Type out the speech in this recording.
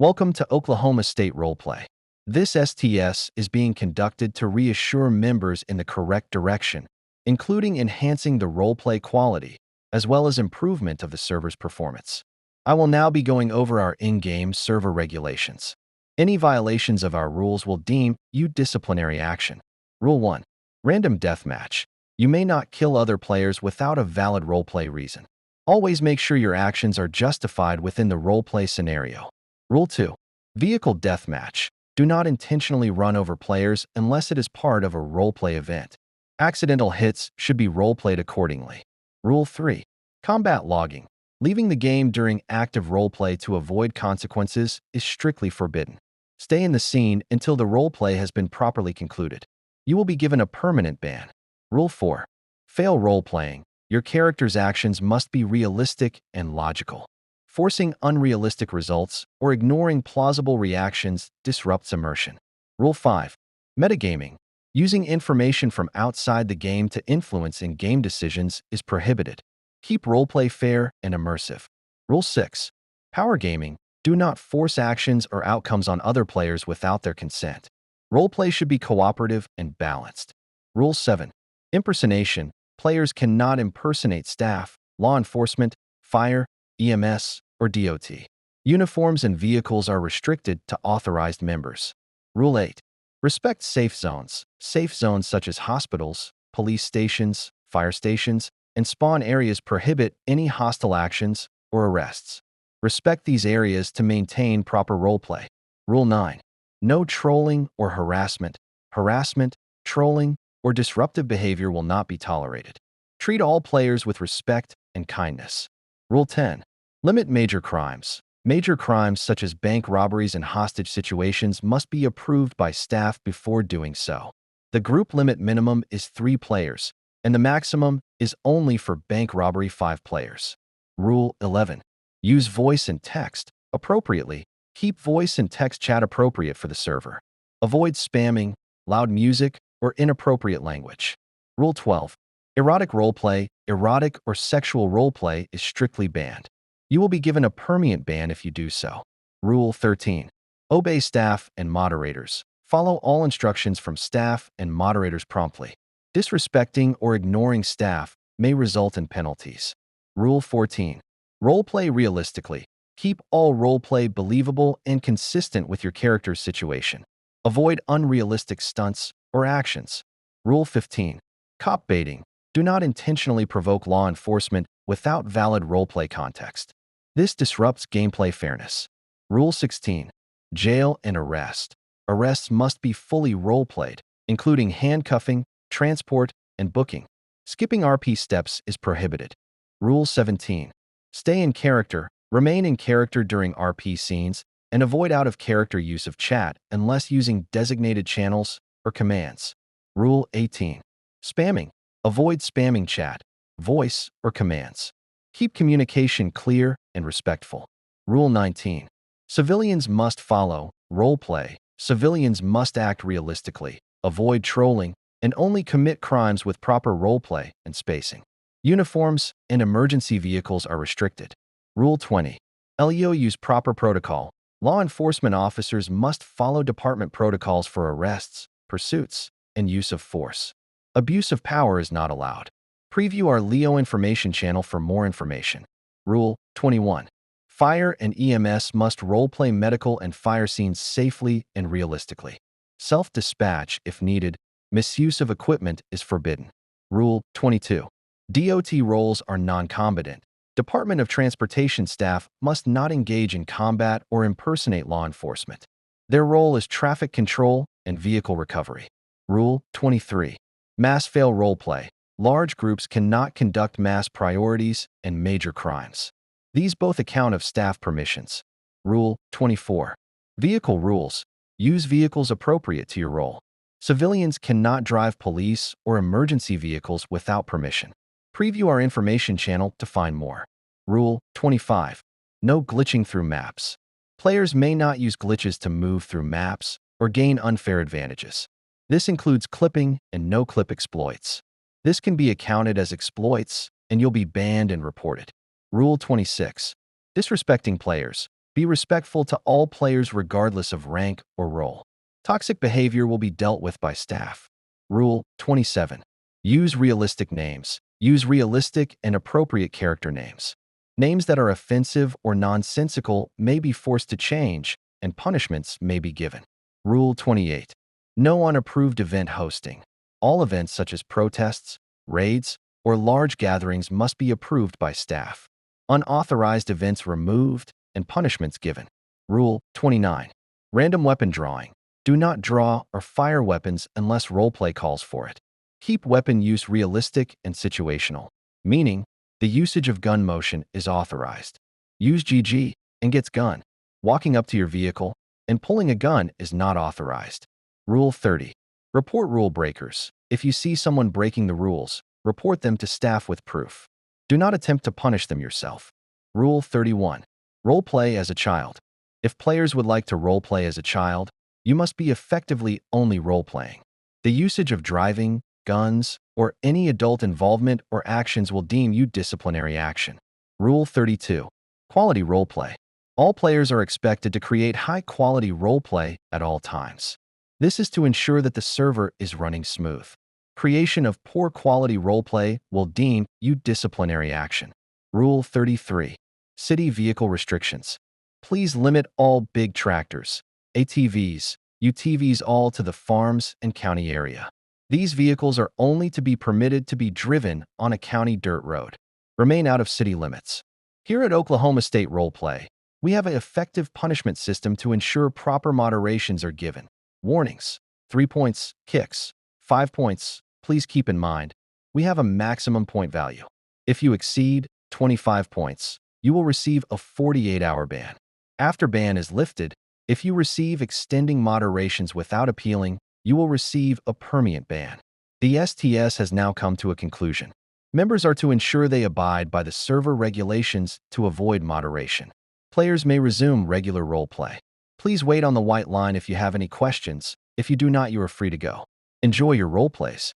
Welcome to Oklahoma State Roleplay. This STS is being conducted to reassure members in the correct direction, including enhancing the roleplay quality, as well as improvement of the server's performance. I will now be going over our in-game server regulations. Any violations of our rules will deem you disciplinary action. Rule 1. Random deathmatch. You may not kill other players without a valid roleplay reason. Always make sure your actions are justified within the roleplay scenario. Rule 2. Vehicle deathmatch. Do not intentionally run over players unless it is part of a roleplay event. Accidental hits should be roleplayed accordingly. Rule 3. Combat logging. Leaving the game during active roleplay to avoid consequences is strictly forbidden. Stay in the scene until the roleplay has been properly concluded. You will be given a permanent ban. Rule 4. Fail roleplaying. Your character's actions must be realistic and logical. Forcing unrealistic results or ignoring plausible reactions disrupts immersion. Rule 5. Metagaming. Using information from outside the game to influence in-game decisions is prohibited. Keep roleplay fair and immersive. Rule 6. Power gaming. Do not force actions or outcomes on other players without their consent. Roleplay should be cooperative and balanced. Rule 7. Impersonation. Players cannot impersonate staff, law enforcement, fire, EMS, or DOT. Uniforms and vehicles are restricted to authorized members. Rule 8. Respect safe zones. Safe zones such as hospitals, police stations, fire stations, and spawn areas prohibit any hostile actions or arrests. Respect these areas to maintain proper roleplay. Rule 9. No trolling or harassment. Harassment, trolling, or disruptive behavior will not be tolerated. Treat all players with respect and kindness. Rule 10. Limit major crimes. Major crimes such as bank robberies and hostage situations must be approved by staff before doing so. The group limit minimum is 3 players, and the maximum is only for bank robbery 5 players. Rule 11. Use voice and text appropriately. Keep voice and text chat appropriate for the server. Avoid spamming, loud music, or inappropriate language. Rule 12. Erotic roleplay. Erotic or sexual roleplay is strictly banned. You will be given a permanent ban if you do so. Rule 13. Obey staff and moderators. Follow all instructions from staff and moderators promptly. Disrespecting or ignoring staff may result in penalties. Rule 14. Roleplay realistically. Keep all roleplay believable and consistent with your character's situation. Avoid unrealistic stunts or actions. Rule 15. Cop baiting. Do not intentionally provoke law enforcement without valid roleplay context. This disrupts gameplay fairness. Rule 16. Jail and arrest. Arrests must be fully roleplayed, including handcuffing, transport, and booking. Skipping RP steps is prohibited. Rule 17. Stay in character. Remain in character during RP scenes and avoid out-of-character use of chat unless using designated channels or commands. Rule 18. Spamming. Avoid spamming chat, voice, or commands. Keep communication clear and respectful. Rule 19. Civilians must follow roleplay. Civilians must act realistically, avoid trolling, and only commit crimes with proper roleplay and spacing. Uniforms and emergency vehicles are restricted. Rule 20. LEO use proper protocol. Law enforcement officers must follow department protocols for arrests, pursuits, and use of force. Abuse of power is not allowed. Preview our LEO information channel for more information. Rule 21. Fire and EMS must roleplay medical and fire scenes safely and realistically. Self-dispatch if needed. Misuse of equipment is forbidden. Rule 22. DOT roles are non-combatant. Department of Transportation staff must not engage in combat or impersonate law enforcement. Their role is traffic control and vehicle recovery. Rule 23. Mass fail roleplay. Large groups cannot conduct mass priorities and major crimes. These both account of staff permissions. Rule 24. Vehicle rules. Use vehicles appropriate to your role. Civilians cannot drive police or emergency vehicles without permission. Preview our information channel to find more. Rule 25. No glitching through maps. Players may not use glitches to move through maps or gain unfair advantages. This includes clipping and no-clip exploits. This can be accounted as exploits, and you'll be banned and reported. Rule 26. Disrespecting players. Be respectful to all players regardless of rank or role. Toxic behavior will be dealt with by staff. Rule 27. Use realistic names. Use realistic and appropriate character names. Names that are offensive or nonsensical may be forced to change, and punishments may be given. Rule 28. No unapproved event hosting. All events such as protests, raids, or large gatherings must be approved by staff. Unauthorized events removed and punishments given. Rule 29. Random weapon drawing. Do not draw or fire weapons unless roleplay calls for it. Keep weapon use realistic and situational, meaning the usage of gun motion is authorized. Use GG and gets gun. Walking up to your vehicle and pulling a gun is not authorized. Rule 30. Report rule breakers. If you see someone breaking the rules, report them to staff with proof. Do not attempt to punish them yourself. Rule 31. Roleplay as a child. If players would like to roleplay as a child, you must be effectively only role-playing. The usage of driving, guns, or any adult involvement or actions will deem you disciplinary action. Rule 32. Quality roleplay. All players are expected to create high-quality roleplay at all times. This is to ensure that the server is running smooth. Creation of poor quality roleplay will deem you disciplinary action. Rule 33. City vehicle restrictions. Please limit all big tractors, ATVs, UTVs all to the farms and county area. These vehicles are only to be permitted to be driven on a county dirt road. Remain out of city limits. Here at Oklahoma State Roleplay, we have an effective punishment system to ensure proper moderations are given. Warnings: 3 points, kicks, 5 points. Please keep in mind, we have a maximum point value. If you exceed 25 points, you will receive a 48-hour ban. After ban is lifted, if you receive extending moderations without appealing, you will receive a permanent ban. The STS has now come to a conclusion. Members are to ensure they abide by the server regulations to avoid moderation. Players may resume regular roleplay. Please wait on the white line if you have any questions. If you do not, you are free to go. Enjoy your roleplays.